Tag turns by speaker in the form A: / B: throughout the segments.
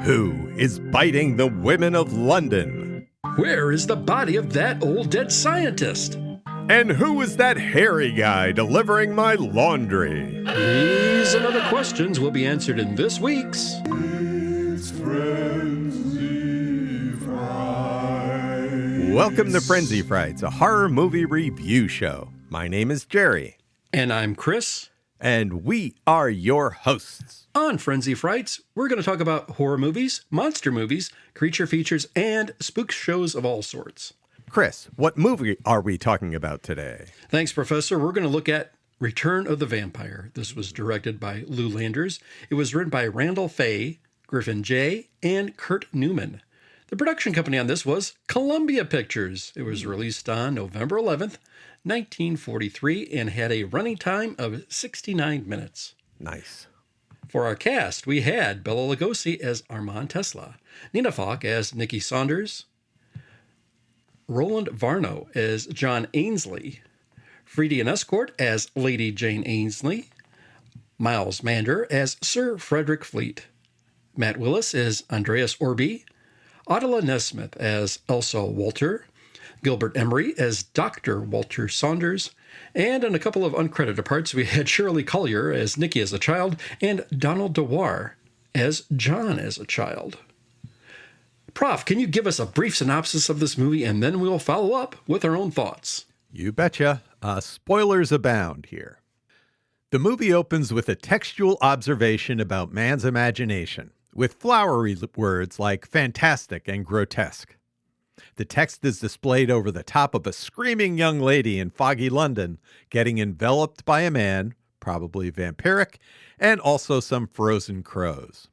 A: Who is biting the women of London?
B: Where is the body of that old dead scientist?
A: And who is that hairy guy delivering my laundry?
B: These and other questions will be answered in this week's
C: It's Frenzy Fright.
A: Welcome to Frenzy Frights, a horror movie review show. My name is Gerry.
B: And I'm Chris.
A: And we are your hosts.
B: On Frenzy Frights, we're going to talk about horror movies, monster movies, creature features, and spook shows of all sorts.
A: Chris, what movie are we talking about today?
B: Thanks, Professor. We're going to look at Return of the Vampire. This was directed by Lou Landers. It was written by Randall Fay, Griffin J., and Kurt Newman. The production company on this was Columbia Pictures. It was released on November 11th, 1943, and had a running time of 69 minutes.
A: Nice.
B: For our cast, we had Bela Lugosi as Armand Tesla, Nina Falk as Nikki Saunders, Roland Varno as John Ainsley, Fredian Escort as Lady Jane Ainsley, Miles Mander as Sir Frederick Fleet, Matt Willis as Andreas Orby, Adela Nesmith as Elsa Walter, Gilbert Emery as Dr. Walter Saunders, and in a couple of uncredited parts, we had Shirley Collier as Nikki as a child, and Donald Dewar as John as a child. Prof, can you give us a brief synopsis of this movie, and then we'll follow up with our own thoughts?
A: You betcha. Spoilers abound here. The movie opens with a textual observation about man's imagination, with flowery words like fantastic and grotesque. The text is displayed over the top of a screaming young lady in foggy London getting enveloped by a man, probably vampiric, and also some frozen crows.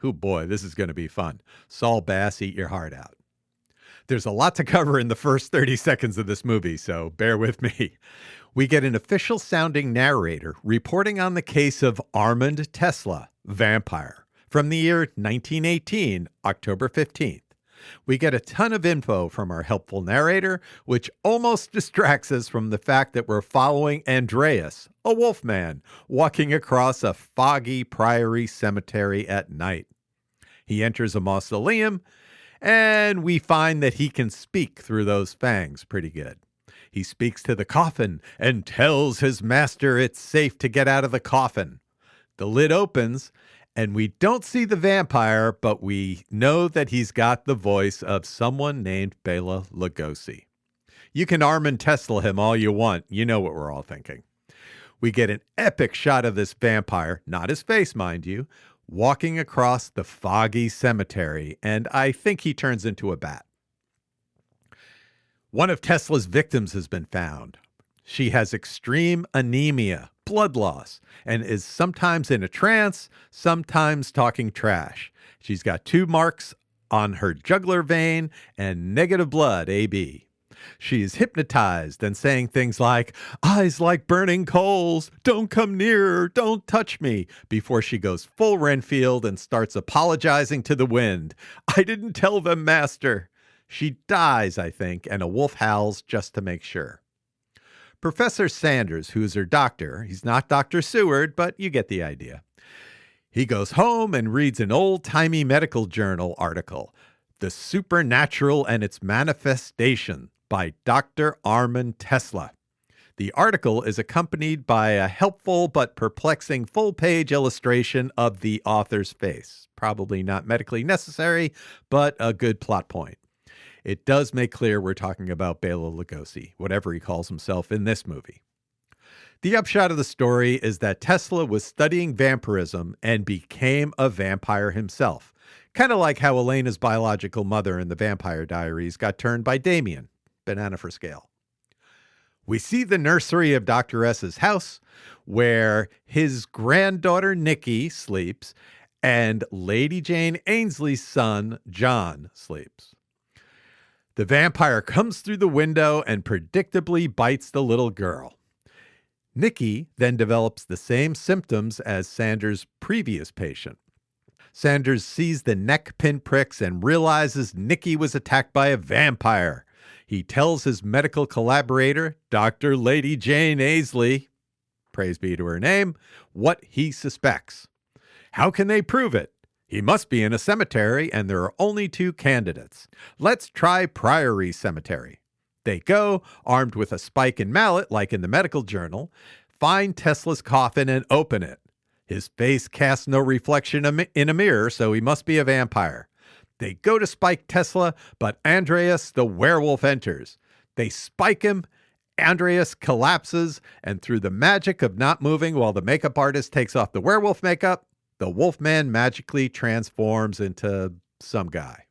A: Oh boy, this is going to be fun. Saul Bass, eat your heart out. There's a lot to cover in the first 30 seconds of this movie, so bear with me. We get an official sounding narrator reporting on the case of Armand Tesla, vampire, from the year 1918, October 15th. We get a ton of info from our helpful narrator, which almost distracts us from the fact that we're following Andreas, a wolfman, walking across a foggy priory cemetery at night. He enters a mausoleum, and we find that he can speak through those fangs pretty good. He speaks to the coffin and tells his master it's safe to get out of the coffin. The lid opens, and we don't see the vampire, but we know that he's got the voice of someone named Bela Lugosi. You can Armand Tesla him all you want. You know what we're all thinking. We get an epic shot of this vampire, not his face, mind you, walking across the foggy cemetery, and I think he turns into a bat. One of Tesla's victims has been found. She has extreme anemia, blood loss, and is sometimes in a trance, sometimes talking trash. She's got 2 marks on her jugular vein and negative blood, AB. She is hypnotized and saying things like, eyes like burning coals, don't come near, don't touch me, before she goes full Renfield and starts apologizing to the wind. I didn't tell them, master. She dies, I think, and a wolf howls just to make sure. Professor Sanders, who's her doctor, he's not Dr. Seward, but you get the idea. He goes home and reads an old-timey medical journal article, The Supernatural and Its Manifestation by Dr. Armand Tesla. The article is accompanied by a helpful but perplexing full-page illustration of the author's face. Probably not medically necessary, but a good plot point. It does make clear we're talking about Bela Lugosi, whatever he calls himself in this movie. The upshot of the story is that Tesla was studying vampirism and became a vampire himself, kind of like how Elena's biological mother in the Vampire Diaries got turned by Damien, banana for scale. We see the nursery of Dr. S's house, where his granddaughter Nikki sleeps and Lady Jane Ainsley's son John sleeps. The vampire comes through the window and predictably bites the little girl. Nikki then develops the same symptoms as Sanders' previous patient. Sanders sees the neck pinpricks and realizes Nikki was attacked by a vampire. He tells his medical collaborator, Dr. Lady Jane Ainsley, praise be to her name, what he suspects. How can they prove it? He must be in a cemetery, and there are only 2 candidates. Let's try Priory Cemetery. They go, armed with a spike and mallet like in the medical journal, find Tesla's coffin and open it. His face casts no reflection in a mirror, so he must be a vampire. They go to spike Tesla, but Andreas, the werewolf, enters. They spike him. Andreas collapses, and through the magic of not moving while the makeup artist takes off the werewolf makeup, the Wolfman magically transforms into some guy.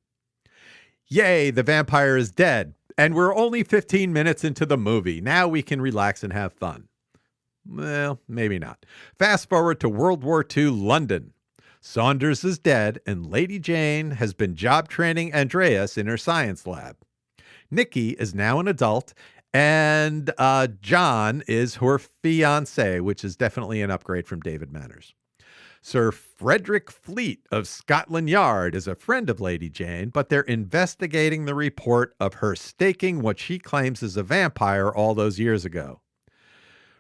A: Yay, the vampire is dead, and we're only 15 minutes into the movie. Now we can relax and have fun. Well, maybe not. Fast forward to World War II London. Saunders is dead, and Lady Jane has been job training Andreas in her science lab. Nikki is now an adult, and John is her fiancé, which is definitely an upgrade from David Manners. Sir Frederick Fleet of Scotland Yard is a friend of Lady Jane, but they're investigating the report of her staking what she claims is a vampire all those years ago.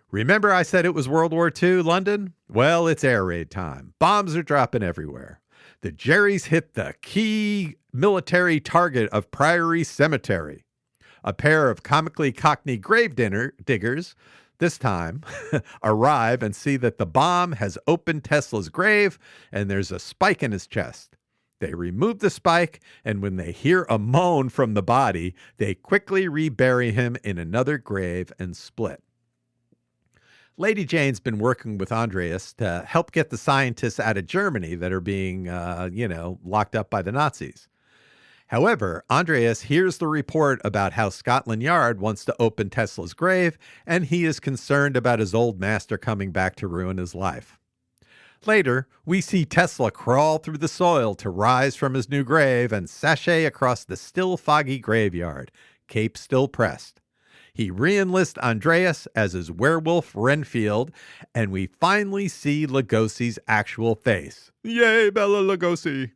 A: Remember I said it was World War II, London? Well, it's air raid time. Bombs are dropping everywhere. The Gerrys hit the key military target of Priory Cemetery. A pair of comically cockney grave diggers, this time, arrive and see that the bomb has opened Tesla's grave and there's a spike in his chest. They remove the spike, and when they hear a moan from the body, they quickly rebury him in another grave and split. Lady Jane's been working with Andreas to help get the scientists out of Germany that are being, locked up by the Nazis. However, Andreas hears the report about how Scotland Yard wants to open Tesla's grave, and he is concerned about his old master coming back to ruin his life. Later, we see Tesla crawl through the soil to rise from his new grave and sashay across the still foggy graveyard, cape still pressed. He re-enlists Andreas as his werewolf Renfield, and we finally see Lugosi's actual face. Yay, Bela Lugosi!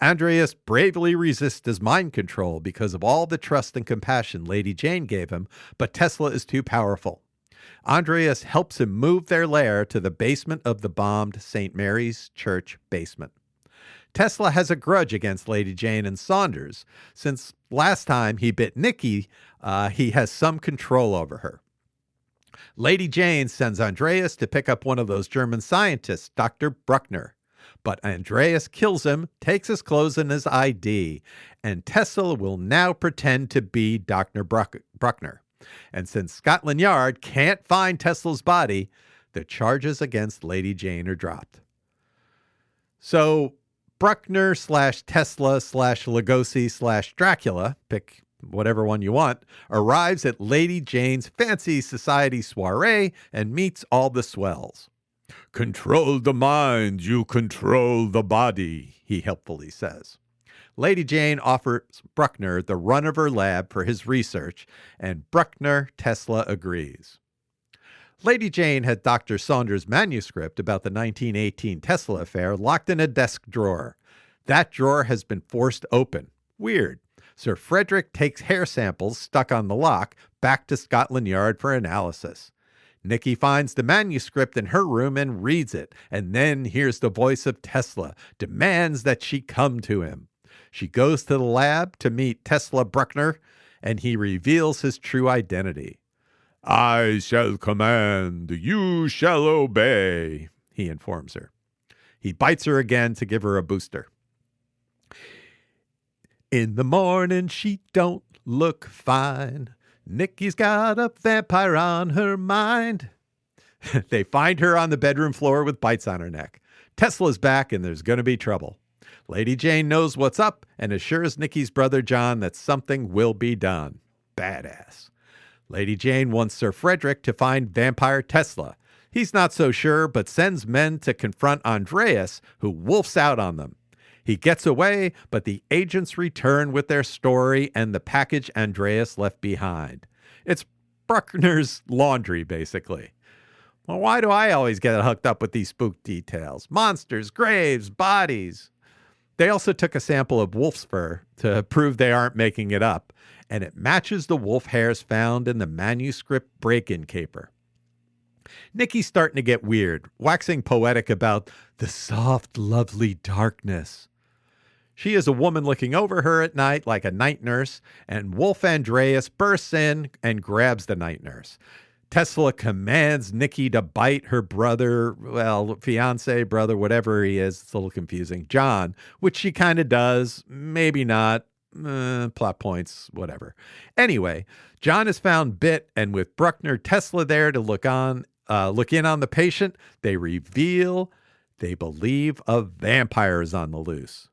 A: Andreas bravely resists his mind control because of all the trust and compassion Lady Jane gave him, but Tesla is too powerful. Andreas helps him move their lair to the basement of the bombed St. Mary's Church basement. Tesla has a grudge against Lady Jane and Saunders. Since last time he bit Nikki, he has some control over her. Lady Jane sends Andreas to pick up one of those German scientists, Dr. Bruckner. But Andreas kills him, takes his clothes and his ID, and Tesla will now pretend to be Dr. Bruckner. And since Scotland Yard can't find Tesla's body, the charges against Lady Jane are dropped. So Bruckner / Tesla / Lugosi / Dracula, pick whatever one you want, arrives at Lady Jane's fancy society soiree and meets all the swells. Control the mind, you control the body, he helpfully says. Lady Jane offers Bruckner the run of her lab for his research, and Bruckner Tesla agrees. Lady Jane had Dr. Saunders' manuscript about the 1918 Tesla affair locked in a desk drawer. That drawer has been forced open. Weird. Sir Frederick takes hair samples stuck on the lock back to Scotland Yard for analysis. Nikki finds the manuscript in her room and reads it, and then hears the voice of Tesla, demands that she come to him. She goes to the lab to meet Tesla Bruckner, and he reveals his true identity. I shall command, you shall obey, he informs her. He bites her again to give her a booster. In the morning she don't look fine. Nikki's got a vampire on her mind. They find her on the bedroom floor with bites on her neck. Tesla's back and there's going to be trouble. Lady Jane knows what's up and assures Nikki's brother John that something will be done. Badass. Lady Jane wants Sir Frederick to find vampire Tesla. He's not so sure, but sends men to confront Andreas, who wolfs out on them. He gets away, but the agents return with their story and the package Andreas left behind. It's Bruckner's laundry, basically. Well, why do I always get hooked up with these spook details? Monsters, graves, bodies. They also took a sample of wolf's fur to prove they aren't making it up, and it matches the wolf hairs found in the manuscript break-in caper. Nikki's starting to get weird, waxing poetic about the soft, lovely darkness. She is a woman looking over her at night like a night nurse, and Wolf Andreas bursts in and grabs the night nurse. Tesla commands Nikki to bite her brother, well, fiance, brother, whatever he is. It's a little confusing. John, which she kind of does, maybe not. Plot points, whatever. Anyway, John is found bit, and with Bruckner Tesla there to look in on the patient, they reveal they believe a vampire is on the loose.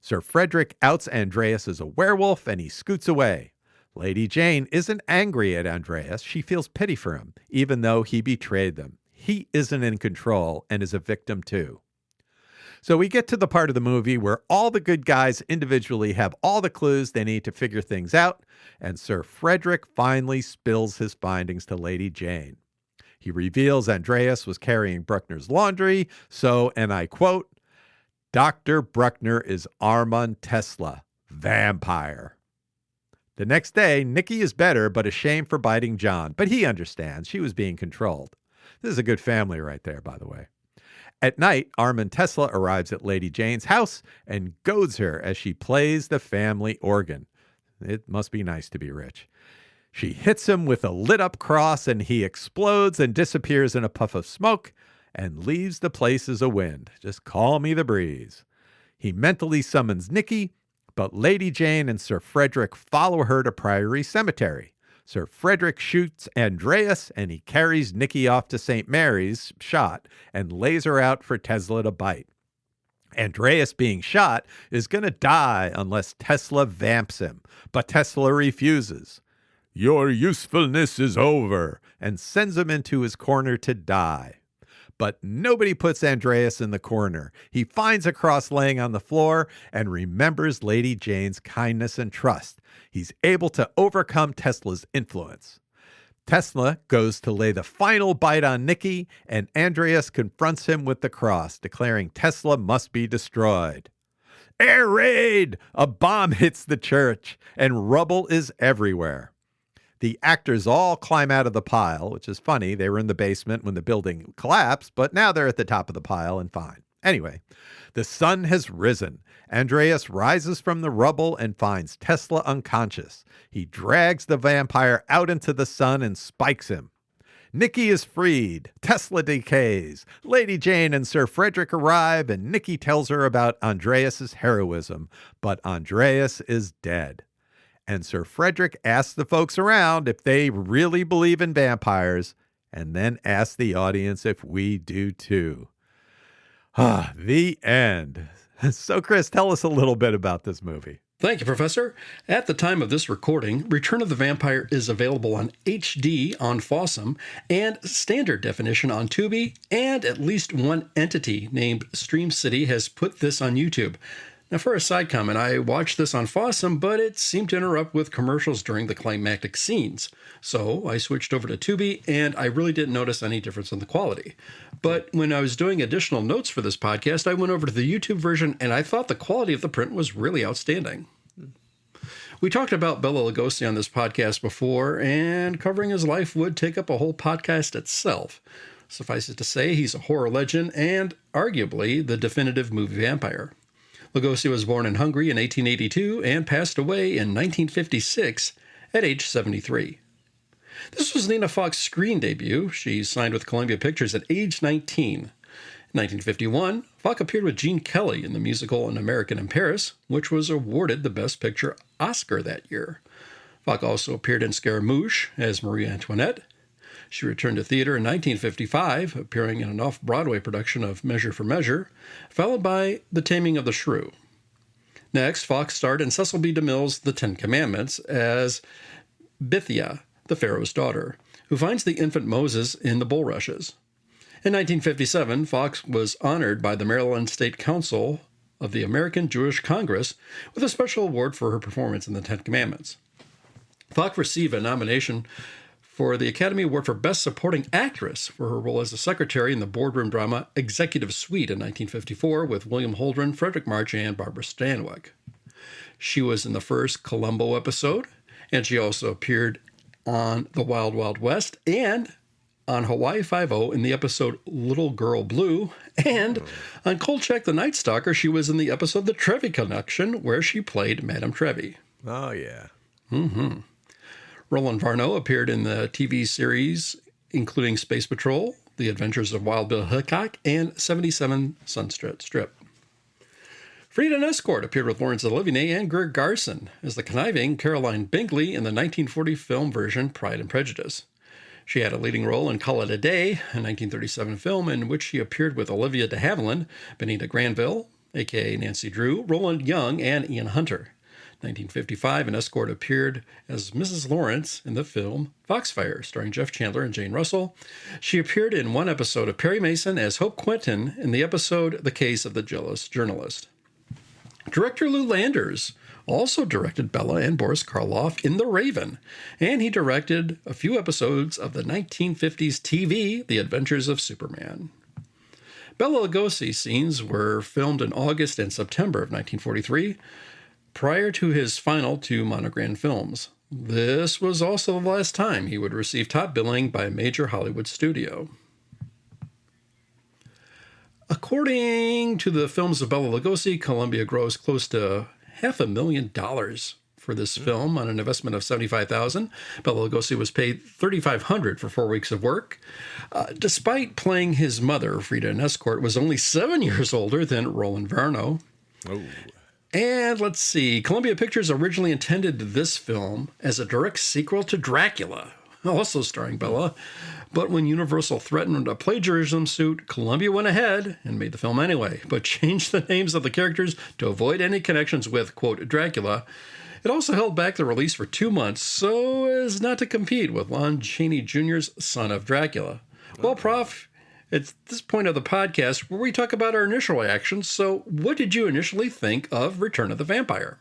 A: Sir Frederick outs Andreas as a werewolf, and he scoots away. Lady Jane isn't angry at Andreas. She feels pity for him, even though he betrayed them. He isn't in control and is a victim too. So we get to the part of the movie where all the good guys individually have all the clues they need to figure things out, and Sir Frederick finally spills his findings to Lady Jane. He reveals Andreas was carrying Bruckner's laundry, so, and I quote, Dr. Bruckner is Armand Tesla, vampire. The next day, Nikki is better, but ashamed for biting John. But he understands. She was being controlled. This is a good family right there, by the way. At night, Armand Tesla arrives at Lady Jane's house and goads her as she plays the family organ. It must be nice to be rich. She hits him with a lit-up cross, and he explodes and disappears in a puff of smoke and leaves the place as a wind. Just call me the breeze. He mentally summons Nikki, but Lady Jane and Sir Frederick follow her to Priory Cemetery. Sir Frederick shoots Andreas, and he carries Nikki off to St. Mary's, shot, and lays her out for Tesla to bite. Andreas, being shot, is going to die unless Tesla vamps him, but Tesla refuses. Your usefulness is over, and sends him into his corner to die. But nobody puts Andreas in the corner. He finds a cross laying on the floor and remembers Lady Jane's kindness and trust. He's able to overcome Tesla's influence. Tesla goes to lay the final bite on Nikki, and Andreas confronts him with the cross, declaring Tesla must be destroyed. Air raid! A bomb hits the church, and rubble is everywhere. The actors all climb out of the pile, which is funny. They were in the basement when the building collapsed, but now they're at the top of the pile and fine. Anyway, the sun has risen. Andreas rises from the rubble and finds Tesla unconscious. He drags the vampire out into the sun and spikes him. Nikki is freed. Tesla decays. Lady Jane and Sir Frederick arrive, and Nikki tells her about Andreas's heroism, but Andreas is dead. And Sir Frederick asks the folks around if they really believe in vampires, and then asks the audience if we do too. The end. So, Chris, tell us a little bit about this movie.
B: Thank you, Professor. At the time of this recording, Return of the Vampire is available on HD on Fossum and standard definition on Tubi, and at least one entity named Stream City has put this on YouTube. Now, for a side comment, I watched this on Fossum, but it seemed to interrupt with commercials during the climactic scenes. So I switched over to Tubi, and I really didn't notice any difference in the quality. But when I was doing additional notes for this podcast, I went over to the YouTube version, and I thought the quality of the print was really outstanding. We talked about Bela Lugosi on this podcast before, and covering his life would take up a whole podcast itself. Suffice it to say, he's a horror legend and arguably the definitive movie vampire. Lugosi was born in Hungary in 1882 and passed away in 1956 at age 73. This was Nina Fox's screen debut. She signed with Columbia Pictures at age 19. In 1951, Fox appeared with Gene Kelly in the musical An American in Paris, which was awarded the Best Picture Oscar that year. Fox also appeared in Scaramouche as Marie Antoinette. She returned to theater in 1955, appearing in an off-Broadway production of Measure for Measure, followed by The Taming of the Shrew. Next, Fox starred in Cecil B. DeMille's The Ten Commandments as Bithyia, the Pharaoh's daughter, who finds the infant Moses in the bulrushes. In 1957, Fox was honored by the Maryland State Council of the American Jewish Congress with a special award for her performance in The Ten Commandments. Fox received a nomination for the Academy Award for Best Supporting Actress for her role as a secretary in the boardroom drama Executive Suite in 1954 with William Holdren, Frederick March, and Barbara Stanwyck. She was in the first Columbo episode, and she also appeared on The Wild Wild West and on Hawaii Five-0 in the episode Little Girl Blue, and on Kolchak the Night Stalker, she was in the episode The Trevi Connection, where she played Madame Trevi.
A: Oh, yeah.
B: Roland Varno appeared in the TV series, including Space Patrol, The Adventures of Wild Bill Hickok, and 77 Sunset Strip. Frida Escort appeared with Laurence Olivier and Greg Garson as the conniving Caroline Bingley in the 1940 film version Pride and Prejudice. She had a leading role in Call It a Day, a 1937 film in which she appeared with Olivia de Havilland, Benita Granville, a.k.a. Nancy Drew, Roland Young, and Ian Hunter. 1955, an Escort appeared as Mrs. Lawrence in the film Foxfire, starring Jeff Chandler and Jane Russell. She appeared in one episode of Perry Mason as Hope Quentin in the episode The Case of the Jealous Journalist. Director Lou Landers also directed Bela and Boris Karloff in The Raven, and he directed a few episodes of the 1950s TV The Adventures of Superman. Bela Lugosi scenes were filmed in August and September of 1943, prior to his final two Monogram films. This was also the last time he would receive top billing by a major Hollywood studio. According to the films of Bela Lugosi, Columbia grossed close to $500,000 for this film on an investment of $75,000. Bela Lugosi was paid $3,500 for 4 weeks of work. Despite playing his mother, Frida Escort was only 7 years older than Roland Varno.
A: Oh.
B: And let's see, Columbia Pictures originally intended this film as a direct sequel to Dracula, also starring Bela. But when Universal threatened a plagiarism suit, Columbia went ahead and made the film anyway, but changed the names of the characters to avoid any connections with, quote, Dracula. It also held back the release for 2 months so as not to compete with Lon Chaney Jr.'s Son of Dracula. Well, Prof, it's this point of the podcast where we talk about our initial reactions. So what did you initially think of Return of the Vampire?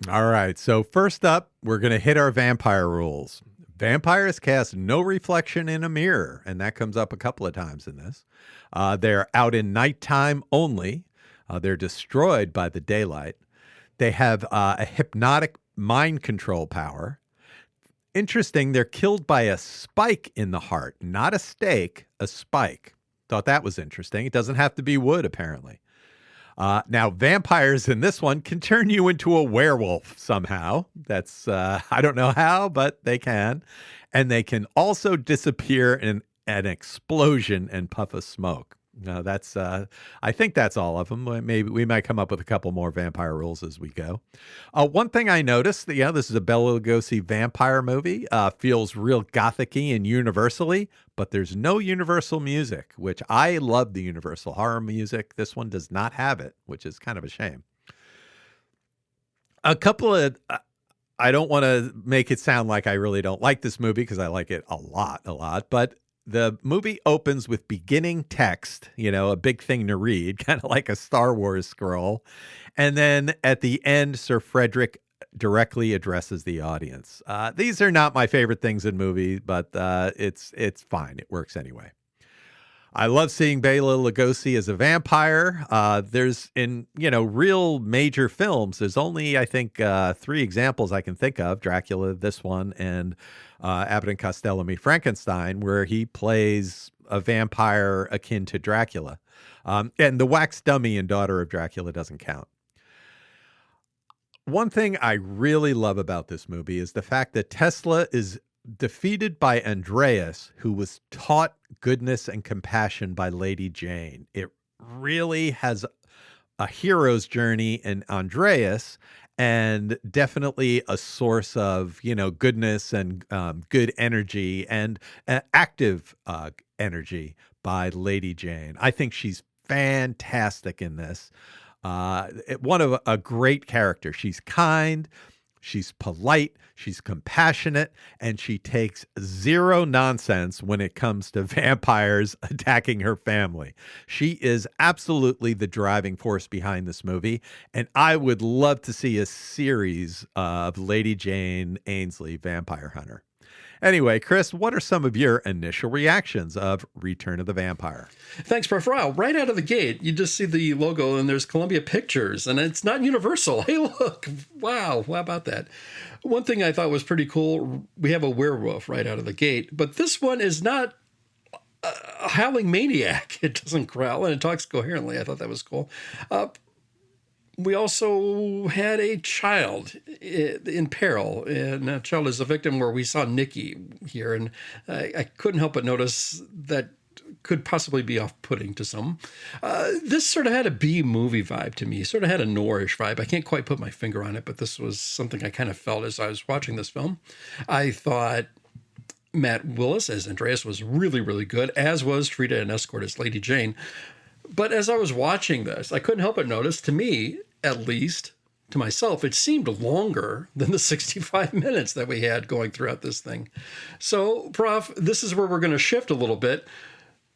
A: All right. So first up, we're going to hit our vampire rules. Vampires cast no reflection in a mirror, and that comes up a couple of times in this. They're out in nighttime only. They're destroyed by the daylight. They have a hypnotic mind control power. Interesting, they're killed by a spike in the heart, not a stake, a spike. Thought that was interesting. It doesn't have to be wood, apparently. Now, vampires in this one can turn you into a werewolf somehow. That's, I don't know how, but they can. And they can also disappear in an explosion and puff of smoke. That's, I think that's all of them. Maybe we might come up with a couple more vampire rules as we go. One thing I noticed, this is a Bela Lugosi vampire movie. Feels real Gothic-y and universally, but there's no Universal music, which I love the Universal horror music. This one does not have it, which is kind of a shame. A couple of, I don't want to make it sound like I really don't like this movie because I like it a lot, but the movie opens with beginning text, a big thing to read, kind of like a Star Wars scroll. And then at the end, Sir Frederick directly addresses the audience. These are not my favorite things in movies, but it's fine. It works anyway. I love seeing Bela Lugosi as a vampire. There's in, real major films, there's only, I think, 3 examples I can think of. Dracula, this one, and Abbott and Costello Meet Frankenstein, where he plays a vampire akin to Dracula. And the wax dummy in Daughter of Dracula doesn't count. One thing I really love about this movie is the fact that Tesla is defeated by Andreas, who was taught goodness and compassion by Lady Jane. It really has a hero's journey in Andreas, and definitely a source of, goodness and good energy and active energy by Lady Jane. I think she's fantastic in this. One of a great character. She's kind, she's polite, she's compassionate, and she takes zero nonsense when it comes to vampires attacking her family. She is absolutely the driving force behind this movie, and I would love to see a series of Lady Jane Ainsley, Vampire Hunter. Anyway, Chris, what are some of your initial reactions of Return of the Vampire?
B: Thanks, Prof. Wow. Right out of the gate, you just see the logo and there's Columbia Pictures, and it's not Universal. Hey, look. Wow. How about that? One thing I thought was pretty cool, we have a werewolf right out of the gate, but this one is not a howling maniac. It doesn't growl and it talks coherently. I thought that was cool. We also had a child in peril, and a child is a victim where we saw Nikki here, and I couldn't help but notice that could possibly be off-putting to some. This sort of had a B-movie vibe to me, sort of had a noirish vibe. I can't quite put my finger on it, but this was something I kind of felt as I was watching this film. I thought Matt Willis as Andreas was really, really good, as was Frida and Escort as Lady Jane. But as I was watching this, I couldn't help but notice, to me, at least, to myself, it seemed longer than the 65 minutes that we had going throughout this thing. So, Prof, this is where we're going to shift a little bit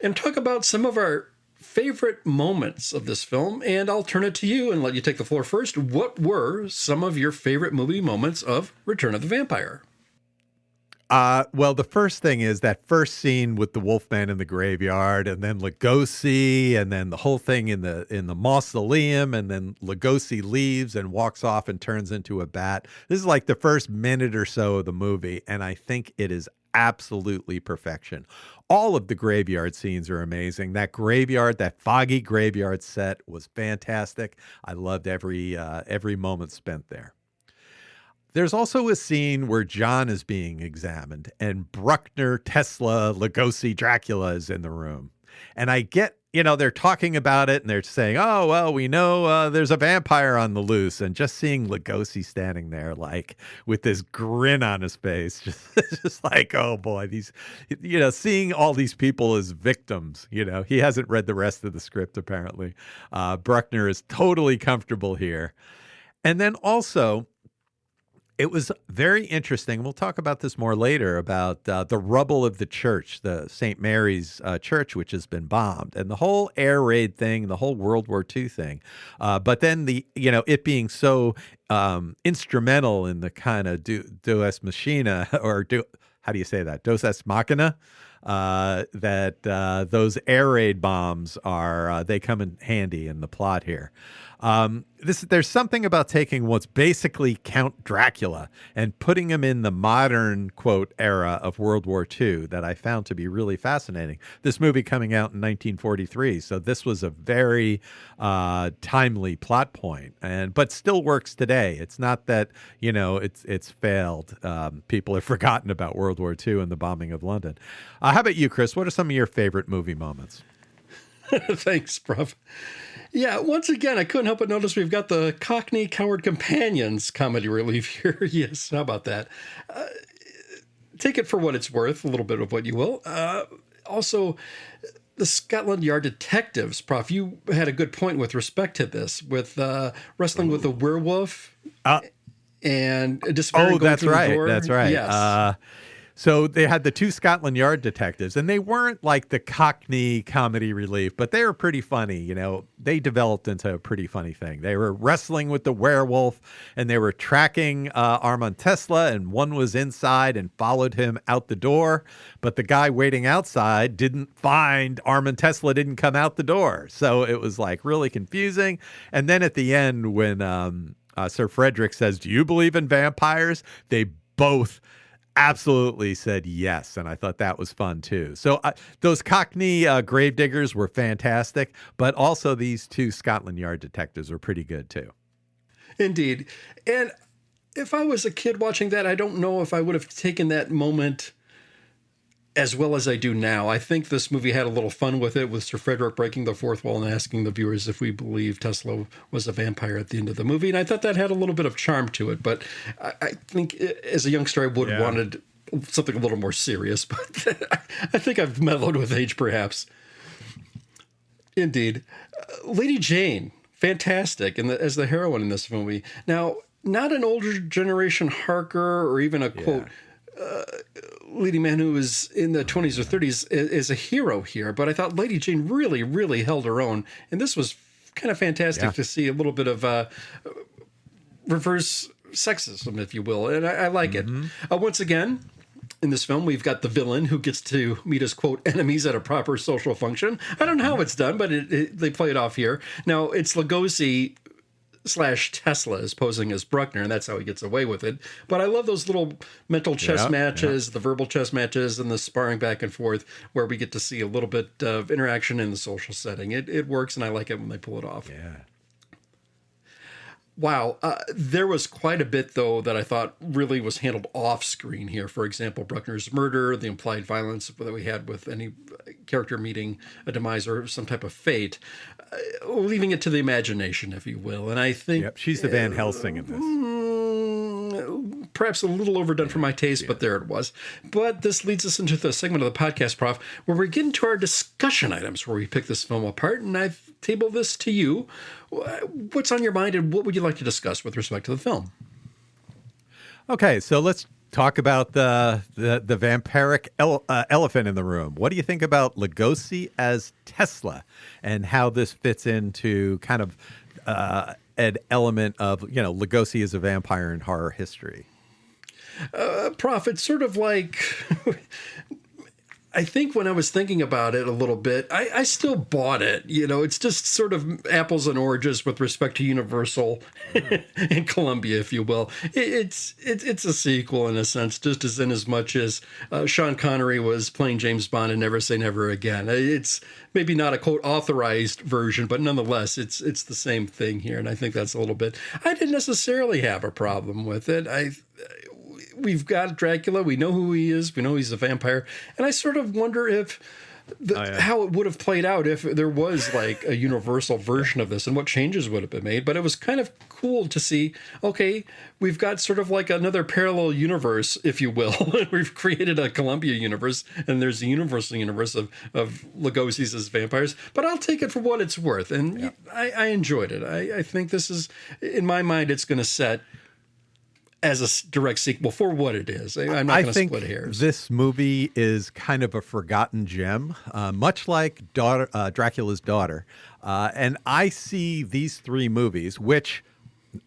B: and talk about some of our favorite moments of this film. And I'll turn it to you and let you take the floor first. What were some of your favorite movie moments of Return of the Vampire?
A: Well, the first thing is that first scene with the Wolfman in the graveyard, and then Lugosi, and then the whole thing in the mausoleum, and then Lugosi leaves and walks off and turns into a bat. This is like the first minute or so of the movie, and I think it is absolutely perfection. All of the graveyard scenes are amazing. That graveyard, that foggy graveyard set was fantastic. I loved every moment spent there. There's also a scene where John is being examined and Bruckner, Tesla, Lugosi, Dracula is in the room. And I get, they're talking about it and they're saying, oh, well, we know there's a vampire on the loose. And just seeing Lugosi standing there, like with this grin on his face, just like, oh boy, seeing all these people as victims, he hasn't read the rest of the script, apparently. Bruckner is totally comfortable here. And then also, it was very interesting. We'll talk about this more later about the rubble of the church, the St. Mary's Church, which has been bombed, and the whole air raid thing, the whole World War II thing. But then it being so instrumental in the kind of Deus Machina, or how do you say that? Deus Ex Machina. That those air raid bombs they come in handy in the plot here. There's something about taking what's basically Count Dracula and putting him in the modern, quote, era of World War II that I found to be really fascinating. This movie coming out in 1943, so this was a very timely plot point, but still works today. It's not that, it's failed. People have forgotten about World War II and the bombing of London. How about you, Chris? What are some of your favorite movie moments?
B: Thanks, Prof. Yeah, once again, I couldn't help but notice we've got the Cockney Coward Companions comedy relief here. Yes, how about that? Take it for what it's worth, a little bit of what you will. Also, the Scotland Yard detectives, Prof, you had a good point with respect to this, with wrestling with a werewolf and disappearing going through the door.
A: That's right.
B: Yes.
A: So they had the two Scotland Yard detectives, and they weren't like the Cockney comedy relief, but they were pretty funny. They developed into a pretty funny thing. They were wrestling with the werewolf, and they were tracking Armand Tesla, and one was inside and followed him out the door. But the guy waiting outside didn't find Armand Tesla, didn't come out the door. So it was like really confusing. And then at the end, when Sir Frederick says, "Do you believe in vampires?" they both absolutely said yes, and I thought that was fun too. So those Cockney gravediggers were fantastic, but also these two Scotland Yard detectives were pretty good too.
B: Indeed. And if I was a kid watching that, I don't know if I would have taken that moment as well as I do now. I think this movie had a little fun with it, with Sir Frederick breaking the fourth wall and asking the viewers if we believe Tesla was a vampire at the end of the movie. And I thought that had a little bit of charm to it. But I think as a youngster, I would have wanted something a little more serious. But I think I've mellowed with age, perhaps. Indeed. Lady Jane, fantastic, and as the heroine in this movie. Now, not an older generation Harker or even a, quote, leading man who was in the 20s or 30s is a hero here, but I thought Lady Jane really, really held her own, and this was kind of fantastic to see a little bit of reverse sexism, if you will, and I like it. Once again, in this film, we've got the villain who gets to meet his, quote, enemies at a proper social function. I don't know how it's done, but they play it off here. Now, it's Lugosi slash Tesla is posing as Bruckner, and that's how he gets away with it. But I love those little mental chess matches, the verbal chess matches, and the sparring back and forth, where we get to see a little bit of interaction in the social setting. It works, and I like it when they pull it off.
A: Yeah.
B: Wow. There was quite a bit, though, that I thought really was handled off screen here. For example, Bruckner's murder, the implied violence that we had with any character meeting a demise or some type of fate, leaving it to the imagination, if you will. And I think
A: she's the Van Helsing in this.
B: Perhaps a little overdone for my taste, but there it was. But this leads us into the segment of the podcast, Prof, where we get into our discussion items, where we pick this film apart, and I've tabled this to you. What's on your mind, and what would you like to discuss with respect to the film?
A: Okay, so let's talk about the vampiric elephant in the room. What do you think about Lugosi as Tesla, and how this fits into kind of an element of, Lugosi as a vampire in horror history?
B: Prof, it's sort of like, I think when I was thinking about it a little bit, I still bought it. It's just sort of apples and oranges with respect to Universal and Columbia, if you will. It's a sequel in a sense, just as much as Sean Connery was playing James Bond in Never Say Never Again. It's maybe not a quote authorized version, but nonetheless, it's the same thing here. And I think that's a little bit, I didn't necessarily have a problem with it. We've got Dracula. We know who he is. We know he's a vampire. And I sort of wonder if how it would have played out if there was like a universal version of this and what changes would have been made. But it was kind of cool to see, okay, we've got sort of like another parallel universe, if you will. We've created a Columbia universe, and there's the universal universe of Lugosi's as vampires. But I'll take it for what it's worth. And I enjoyed it. I think this is, in my mind, it's going to set as a direct sequel for what it is. I'm not going to split hairs.
A: This movie is kind of a forgotten gem, much like Dracula's Daughter. And I see these three movies, which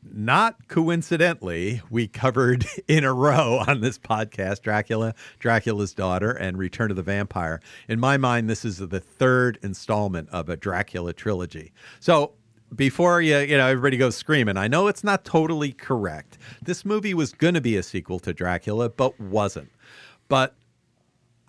A: not coincidentally, we covered in a row on this podcast: Dracula, Dracula's Daughter, and Return of the Vampire. In my mind, this is the third installment of a Dracula trilogy. So before everybody goes screaming, I know it's not totally correct. This movie was going to be a sequel to Dracula, but wasn't. But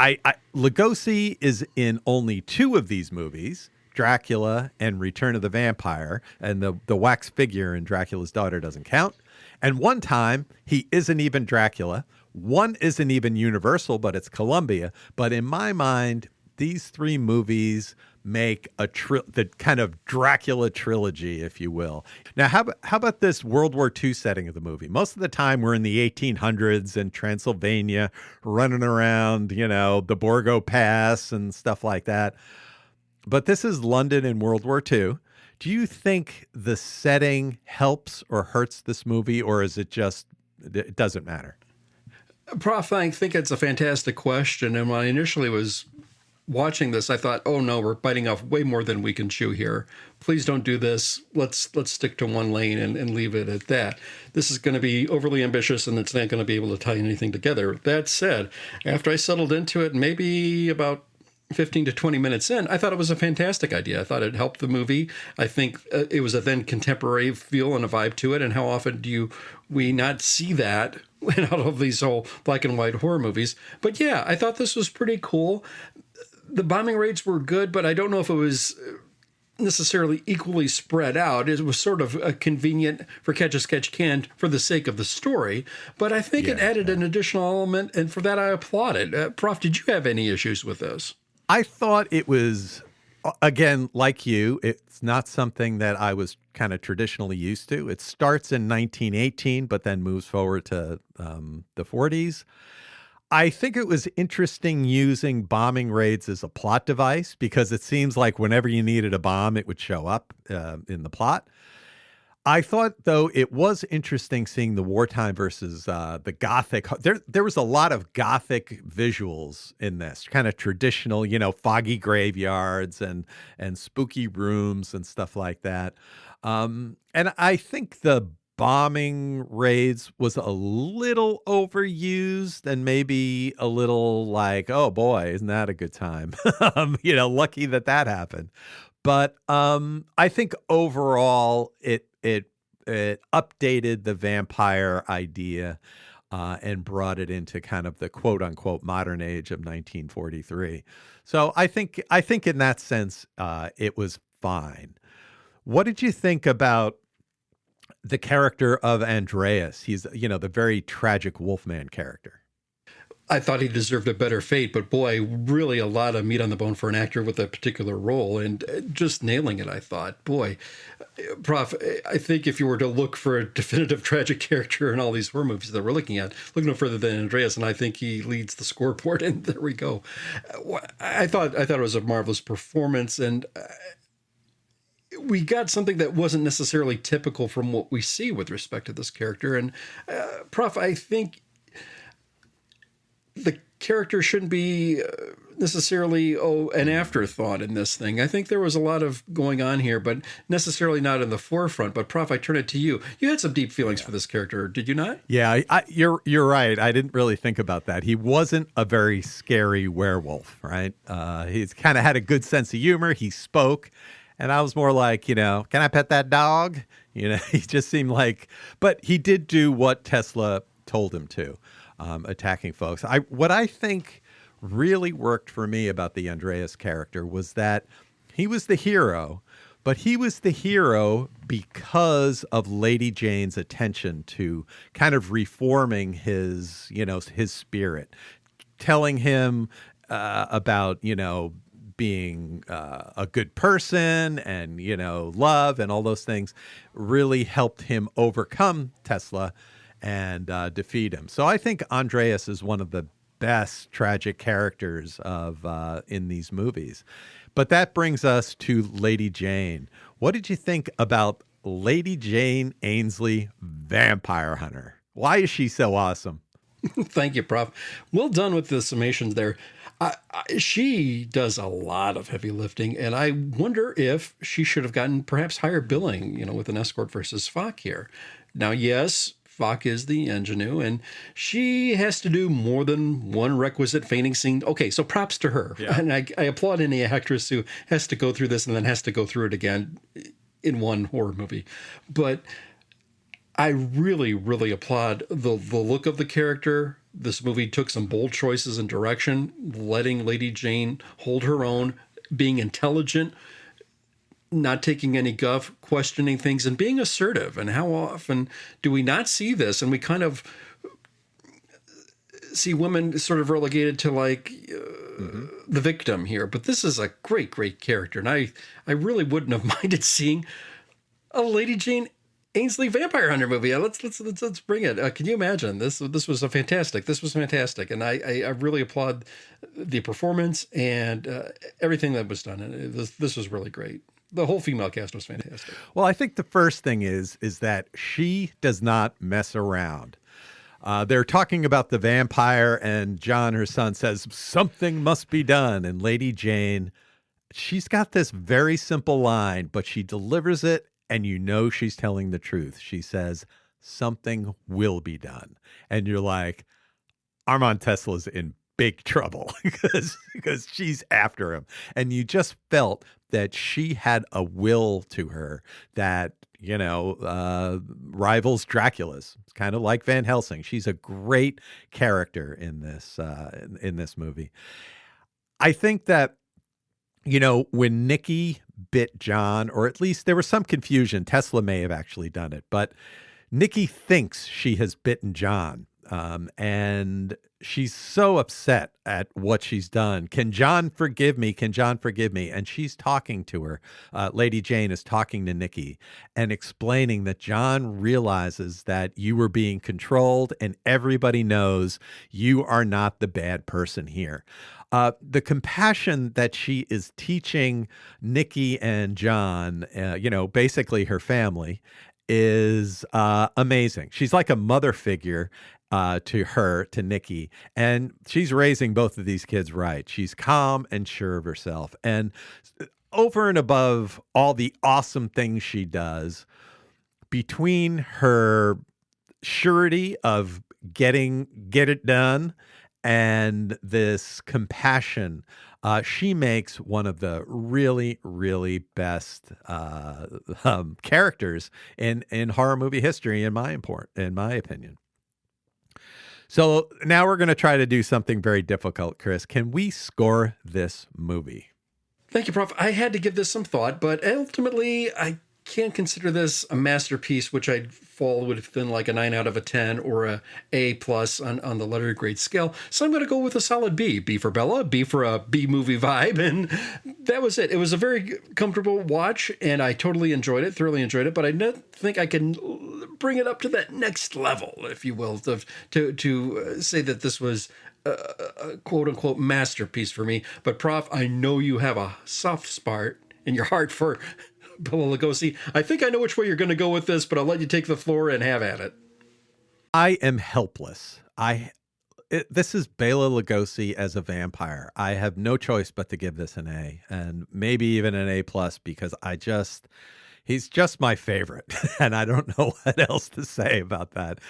A: Lugosi is in only two of these movies, Dracula and Return of the Vampire, and the wax figure in Dracula's Daughter doesn't count. And one time, he isn't even Dracula. One isn't even Universal, but it's Columbia. But in my mind, these three movies make the kind of Dracula trilogy, if you will. Now, how about this World War II setting of the movie? Most of the time we're in the 1800s in Transylvania, running around, the Borgo Pass and stuff like that. But this is London in World War II. Do you think the setting helps or hurts this movie, or is it just, it doesn't matter?
B: Prof, I think it's a fantastic question. And when I initially was watching this, I thought, oh no, we're biting off way more than we can chew here. Please don't do this. Let's stick to one lane and leave it at that. This is going to be overly ambitious, and it's not going to be able to tie anything together. That said, after I settled into it, maybe about 15 to 20 minutes in, I thought it was a fantastic idea. I thought it helped the movie. I think it was a then contemporary feel and a vibe to it. And how often do we not see that in all of these whole black and white horror movies? But yeah, I thought this was pretty cool. The bombing rates were good, but I don't know if it was necessarily equally spread out. It was sort of a convenient for catch as catch can for the sake of the story. But I think it added an additional element, and for that I applaud it. Prof, did you have any issues with this?
A: I thought it was, again, like you, it's not something that I was kind of traditionally used to. It starts in 1918, but then moves forward to the 40s. I think it was interesting using bombing raids as a plot device, because it seems like whenever you needed a bomb, it would show up in the plot. I thought, though, it was interesting seeing the wartime versus the Gothic. There was a lot of Gothic visuals in this, kind of traditional, foggy graveyards and spooky rooms and stuff like that. And I think the bombing raids was a little overused and maybe a little like, oh boy, isn't that a good time? Lucky that happened. But I think overall it it updated the vampire idea and brought it into kind of the quote unquote modern age of 1943. So I think in that sense, it was fine. What did you think about the character of Andreas? He's, the very tragic Wolfman character.
B: I thought he deserved a better fate, but boy, really a lot of meat on the bone for an actor with a particular role, and just nailing it, I thought. Boy, Prof, I think if you were to look for a definitive tragic character in all these horror movies that we're looking at, look no further than Andreas, and I think he leads the scoreboard, and there we go. I thought it was a marvelous performance, and we got something that wasn't necessarily typical from what we see with respect to this character. And Prof, I think the character shouldn't be necessarily an afterthought in this thing. I think there was a lot of going on here, but necessarily not in the forefront. But Prof, I turn it to you. You had some deep feelings for this character, did you not?
A: Yeah, you're right. I didn't really think about that. He wasn't a very scary werewolf, right? He's kind of had a good sense of humor. He spoke. And I was more like, can I pet that dog? He just seemed like, but he did do what Tesla told him to, attacking folks. What I think really worked for me about the Andreas character was that he was the hero, but he was the hero because of Lady Jane's attention to kind of reforming his, his spirit, telling him about, being a good person and, love and all those things really helped him overcome Tesla and defeat him. So I think Andreas is one of the best tragic characters in these movies. But that brings us to Lady Jane. What did you think about Lady Jane Ainsley, Vampire Hunter? Why is she so awesome?
B: Thank you, Prof. Well done with the summations there. She does a lot of heavy lifting, and I wonder if she should have gotten perhaps higher billing, with an escort versus Falk here. Now, yes, Falk is the ingenue, and she has to do more than one requisite fainting scene. Okay, so props to her. Yeah. And I applaud any actress who has to go through this and then has to go through it again in one horror movie. But I really, really applaud the look of the character. This movie took some bold choices in direction, letting Lady Jane hold her own, being intelligent, not taking any guff, questioning things, and being assertive. And how often do we not see this? And we kind of see women sort of relegated to the victim here. But this is a great, great character. And I really wouldn't have minded seeing a Lady Jane Ainsley Vampire Hunter movie. Let's bring it. Can you imagine this? This was fantastic. This was fantastic, and I really applaud the performance and everything that was done. This was really great. The whole female cast was fantastic.
A: Well, I think the first thing is that she does not mess around. They're talking about the vampire, and John, her son, says something must be done, and Lady Jane, she's got this very simple line, but she delivers it. And she's telling the truth. She says, something will be done. And you're like, Armand Tesla's in big trouble because she's after him. And you just felt that she had a will to her that, rivals Dracula's. It's kind of like Van Helsing. She's a great character in this movie. I think that, when Nikki bit John, or at least there was some confusion. Tesla may have actually done it, but Nikki thinks she has bitten John. And she's so upset at what she's done. Can John forgive me? Can John forgive me? And she's talking to her. Lady Jane is talking to Nikki and explaining that John realizes that you were being controlled and everybody knows you are not the bad person here. The compassion that she is teaching Nikki and John, basically her family, is amazing. She's like a mother figure to Nikki, and she's raising both of these kids right. She's calm and sure of herself. And over and above all the awesome things she does, between her surety of get it done and this compassion She makes one of the really, really best characters in horror movie history, in my opinion. So now we're going to try to do something very difficult, Chris. Can we score this movie?
B: Thank you, Prof. I had to give this some thought, but ultimately I can't consider this a masterpiece, which I'd fall within like a 9 out of a 10 or a A plus on the letter grade scale. So I'm going to go with a solid B. B for Bella, B for a B movie vibe. And that was it. It was a very comfortable watch, and I totally enjoyed it, thoroughly enjoyed it, but I don't think I can bring it up to that next level, if you will, to say that this was a quote-unquote masterpiece for me. But Prof, I know you have a soft spot in your heart for Bela Lugosi. I think I know which way you're going to go with this, but I'll let you take the floor and have at it.
A: I am helpless. This is Bela Lugosi as a vampire. I have no choice but to give this an A, and maybe even an A plus, because he's just my favorite, and I don't know what else to say about that.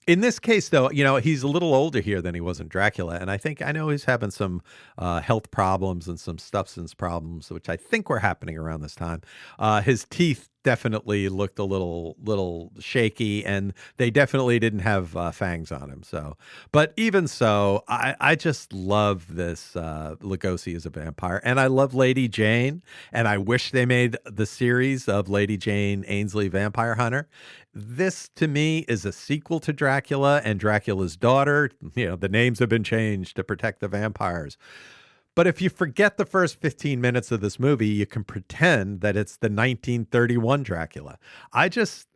A: In this case, though, he's a little older here than he was in Dracula, and I know he's having some health problems and some substance problems, which I think were happening around this time. His teeth definitely looked a little shaky, and they definitely didn't have fangs on him. So, but even so, I just love this Lugosi as a vampire, and I love Lady Jane, and I wish they made the series of Lady Jane Ainsley Vampire Hunter. This, to me, is a sequel to Dracula and Dracula's daughter. The names have been changed to protect the vampires. But if you forget the first 15 minutes of this movie, you can pretend that it's the 1931 Dracula. I just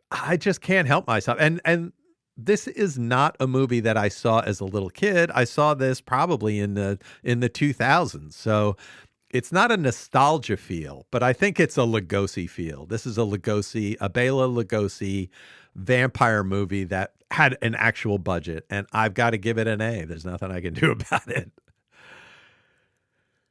A: can't help myself. And this is not a movie that I saw as a little kid. I saw this probably in the 2000s. So it's not a nostalgia feel, but I think it's a Lugosi feel. This is a Bela Lugosi vampire movie that had an actual budget, and I've got to give it an A. There's nothing I can do about it.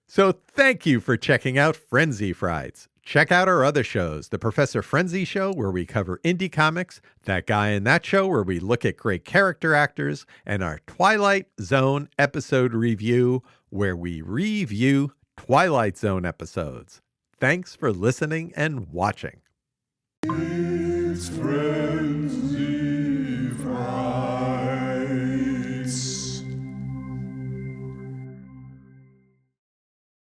A: So thank you for checking out Frenzy Frights. Check out our other shows, The Professor Frenzy Show, where we cover indie comics, That Guy in That Show, where we look at great character actors, and our Twilight Zone episode review, where we review Twilight Zone episodes. Thanks for listening and watching.
C: It's